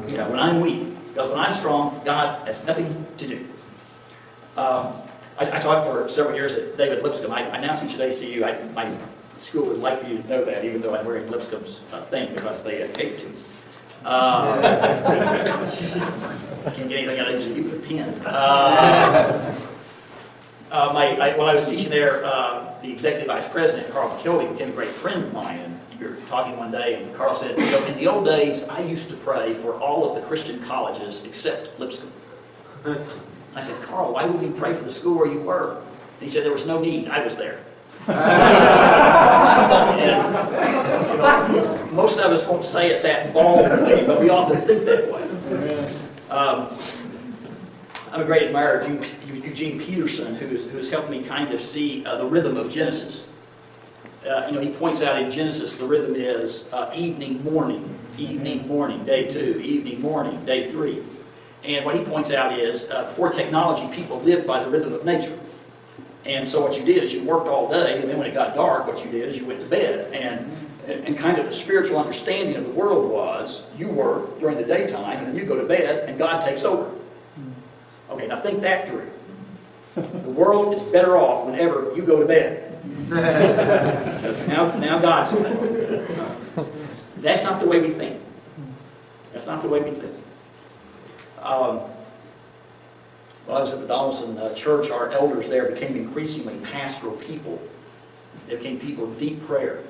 Yeah, when I'm weak. Because when I'm strong, God has nothing to do. I taught for several years at David Lipscomb. I now teach at ACU. My school would like for you to know that, even though I'm wearing Lipscomb's thing, because they hate to. Can't get anything out of ACU but a pen. While I was teaching there, the executive vice president, Carl McKelvey, became a great friend of mine. And we were talking one day, and Carl said, you know, in the old days, I used to pray for all of the Christian colleges except Lipscomb. I said, Carl, why wouldn't you pray for the school where you were? And he said, there was no need. I was there. And, you know, most of us won't say it that baldly, but we often think that way. I'm a great admirer of Eugene Peterson, who's helped me kind of see the rhythm of Genesis. You know, he points out in Genesis the rhythm is evening, morning, day 2, evening, morning, day 3. And what he points out is, before technology, people lived by the rhythm of nature. And so what you did is you worked all day, and then when it got dark, what you did is you went to bed. And kind of the spiritual understanding of the world was, you work during the daytime, and then you go to bed, and God takes over. Okay, now think that through. The world is better off whenever you go to bed. Now God's in it. That's not the way we think. That's not the way we think. While I was at the Donaldson Church, our elders there became increasingly pastoral people. They became people of deep prayer.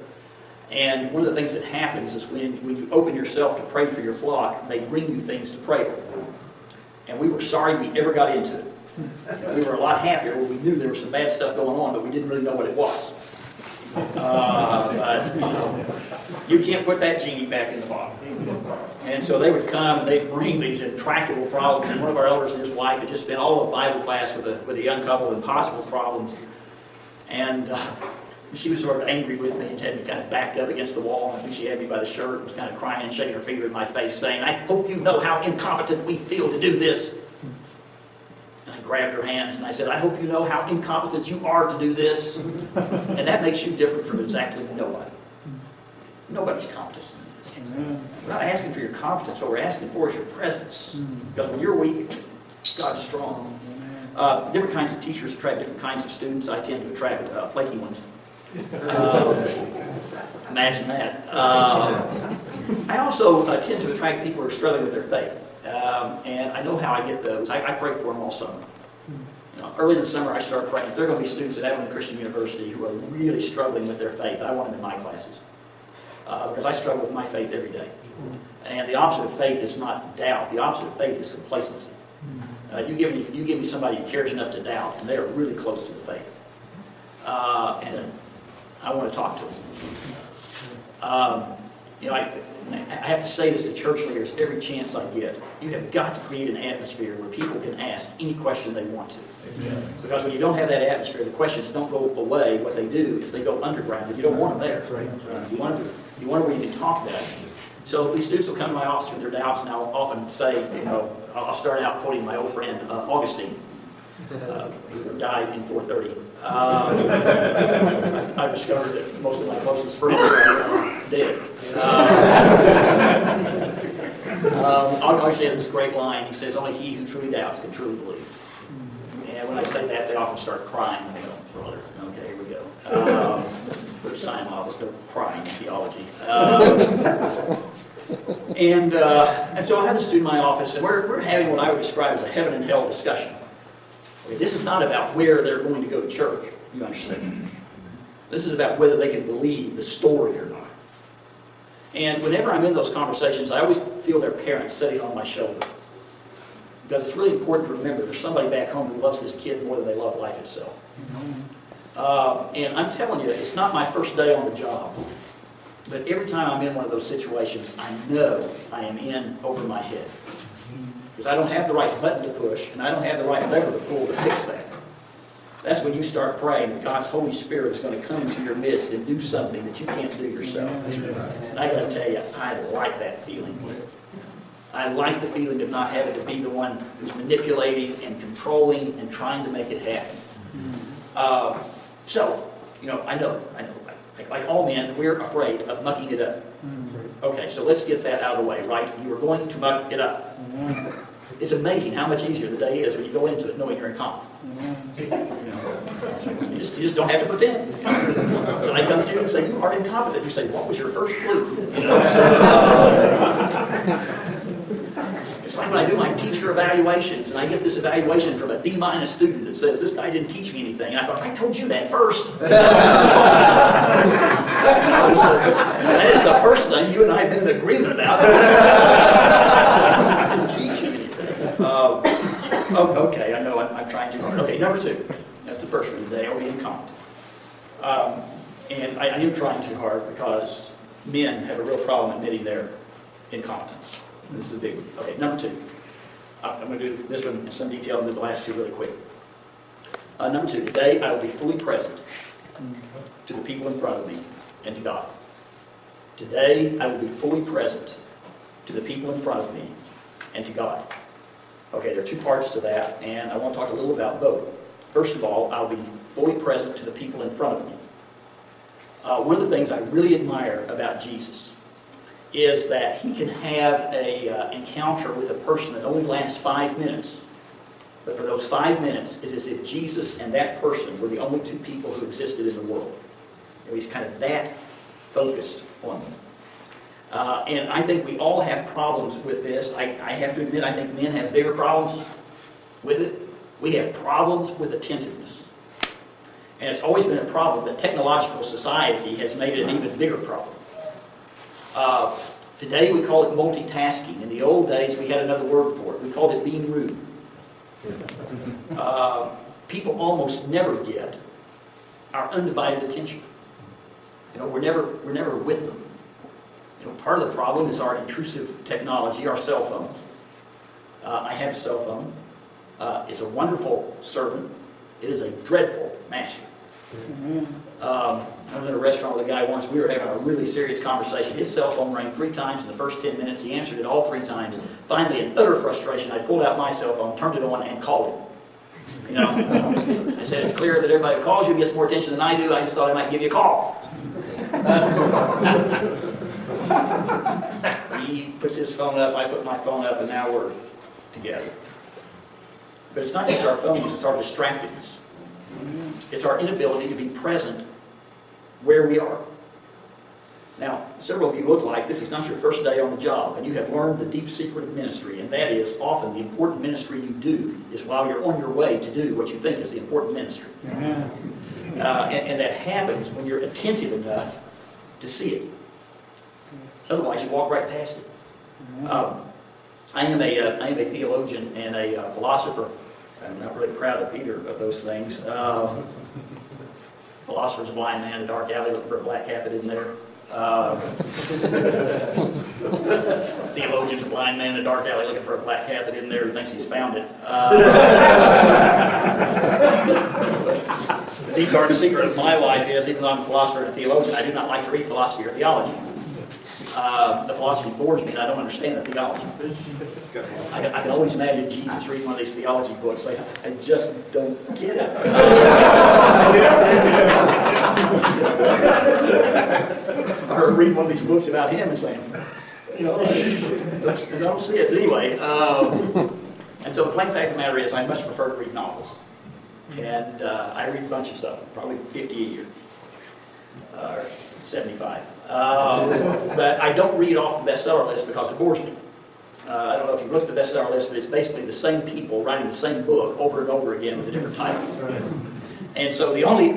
And one of the things that happens is when you open yourself to pray for your flock, they bring you things to pray over. And we were sorry we ever got into it. You know, we were a lot happier when we knew there was some bad stuff going on, but we didn't really know what it was. But, you know, you can't put that genie back in the bottle. And so they would come and they'd bring these intractable problems. And one of our elders and his wife had just spent all of Bible class with a young couple with impossible problems. And she was sort of angry with me and had me kind of backed up against the wall. And she had me by the shirt and was kind of crying and shaking her finger in my face, saying, I hope you know how incompetent we feel to do this. And I grabbed her hands and I said, I hope you know how incompetent you are to do this. And that makes you different from exactly nobody. Nobody's competent. We're not asking for your competence. What we're asking for is your presence. Because when you're weak, God's strong. Different kinds of teachers attract different kinds of students. I tend to attract flaky ones. Imagine that. I also tend to attract people who are struggling with their faith. And I know how I get those. I pray for them all summer. You know, early in the summer, I start praying. If there are going to be students at Abilene Christian University who are really struggling with their faith, I want them in my classes. Because I struggle with my faith every day. And the opposite of faith is not doubt. The opposite of faith is complacency. You give me somebody who cares enough to doubt, and they are really close to the faith. And I want to talk to them. You know, I have to say this to church leaders every chance I get. You have got to create an atmosphere where people can ask any question they want to. Amen. Because when you don't have that atmosphere, the questions don't go away. What they do is they go underground, and you don't want them there. Right. You want where you can talk to them. So these students will come to my office with their doubts, and I'll often say, you know, I'll start out quoting my old friend Augustine, who died in 430. I discovered that most of my closest friends are dead. Augustine has this great line. He says, only he who truly doubts can truly believe. And when I say that, they often start crying. And they go, brother, okay, here we go. We'll sign off. Let's go crying in theology. And so I have a student in my office, and we're having what I would describe as a heaven and hell discussion. Okay, this is not about where they're going to go to church, you understand. This is about whether they can believe the story or not. And whenever I'm in those conversations, I always feel their parents sitting on my shoulder. Because it's really important to remember there's somebody back home who loves this kid more than they love life itself. And I'm telling you, it's not my first day on the job. But every time I'm in one of those situations, I know I am in over my head. Because I don't have the right button to push, and I don't have the right lever to pull to fix that. That's when you start praying that God's Holy Spirit is going to come into your midst and do something that you can't do yourself. And I got to tell you, I like that feeling. I like the feeling of not having to be the one who's manipulating and controlling and trying to make it happen. So, you know, I know, like all men, we're afraid of mucking it up. Okay, so let's get that out of the way, right? You are going to muck it up. It's amazing how much easier the day is when you go into it knowing you're incompetent. You know, you just don't have to pretend. Somebody comes to you and say, you are incompetent. You say, what was your first clue? You know? It's like when I do my teacher evaluations, and I get this evaluation from a D- student that says, this guy didn't teach me anything. And I thought, I told you that first. That is the first thing you and I have been in agreement about. I didn't teach you anything. Okay, I know I'm trying too hard. Okay, number 2. That's the first one today. Are we incompetent? And I am trying too hard because men have a real problem admitting their incompetence. This is a big one. Okay, number 2. I'm going to do this one in some detail and do the last 2 really quick. Number 2, today I will be fully present to the people in front of me and to God. Today I will be fully present to the people in front of me and to God. Okay, there are 2 parts to that, and I want to talk a little about both. First of all, I'll be fully present to the people in front of me. One of the things I really admire about Jesus is that he can have an encounter with a person that only lasts 5 minutes, but for those 5 minutes, it's as if Jesus and that person were the only 2 people who existed in the world. You know, he's kind of that focused on them. And I think we all have problems with this. I have to admit, I think men have bigger problems with it. We have problems with attentiveness. And it's always been a problem that technological society has made it an even bigger problem. Today we call it multitasking. In the old days we had another word for it. We called it being rude. People almost never get our undivided attention. You know, we're never with them. You know, part of the problem is our intrusive technology, our cell phones. I have a cell phone. It's a wonderful servant. It is a dreadful master. I was in a restaurant with a guy once. We were having a really serious conversation. His cell phone rang 3 times in the first 10 minutes. He answered it all 3 times. Finally, in utter frustration, I pulled out my cell phone, turned it on, and called him. You know, I said, it's clear that everybody who calls you gets more attention than I do. I just thought I might give you a call. He puts his phone up, I put my phone up, and now we're together. But it's not just our phones, it's our distractedness. It's our inability to be present where we are. Now, several of you look like this is not your first day on the job, and you have learned the deep secret of ministry, and that is often the important ministry you do is while you're on your way to do what you think is the important ministry. And that happens when you're attentive enough to see it. Otherwise, you walk right past it. I am a theologian and a philosopher. I'm not really proud of either of those things. Philosopher's a blind man in a dark alley looking for a black cat that isn't there. Theologian's a blind man in a dark alley looking for a black cat that isn't there and thinks he's found it. The deep dark secret of my life is, even though I'm a philosopher and a theologian, I do not like to read philosophy or theology. The philosophy bores me and I don't understand the theology. I can always imagine Jesus reading one of these theology books like, I just don't get it. Or reading one of these books about him and saying, you know, I don't see it. But anyway, and so the plain fact of the matter is I much prefer to read novels. And I read bunches of them, probably 50 a year. 75. But I don't read off the bestseller list because it bores me. I don't know if you've looked at the bestseller list, but it's basically the same people writing the same book over and over again with a different title. And so the only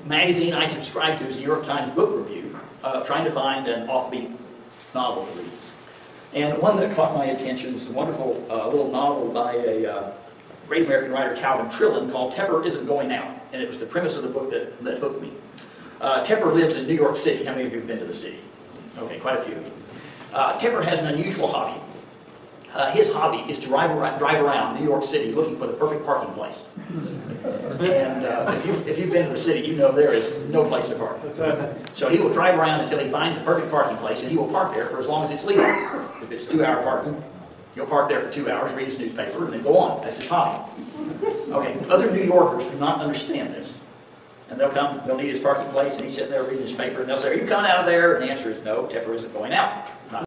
magazine I subscribe to is the New York Times Book Review, trying to find an offbeat novel to read. And one that caught my attention is a wonderful little novel by a great American writer, Calvin Trillin, called Tepper Isn't Going Out. And it was the premise of the book that hooked me. Tepper lives in New York City. How many of you have been to the city? Okay, quite a few. Tepper has an unusual hobby. His hobby is to drive around New York City looking for the perfect parking place. And if you've been to the city, you know there is no place to park. So he will drive around until he finds a perfect parking place, and he will park there for as long as it's legal. If it's 2-hour parking, he'll park there for 2 hours, read his newspaper, and then go on. That's his hobby. Okay, other New Yorkers do not understand this. And they'll come, they'll need his parking place, and he's sitting there reading his paper, and they'll say, are you coming out of there? And the answer is no, Tepper isn't going out. Not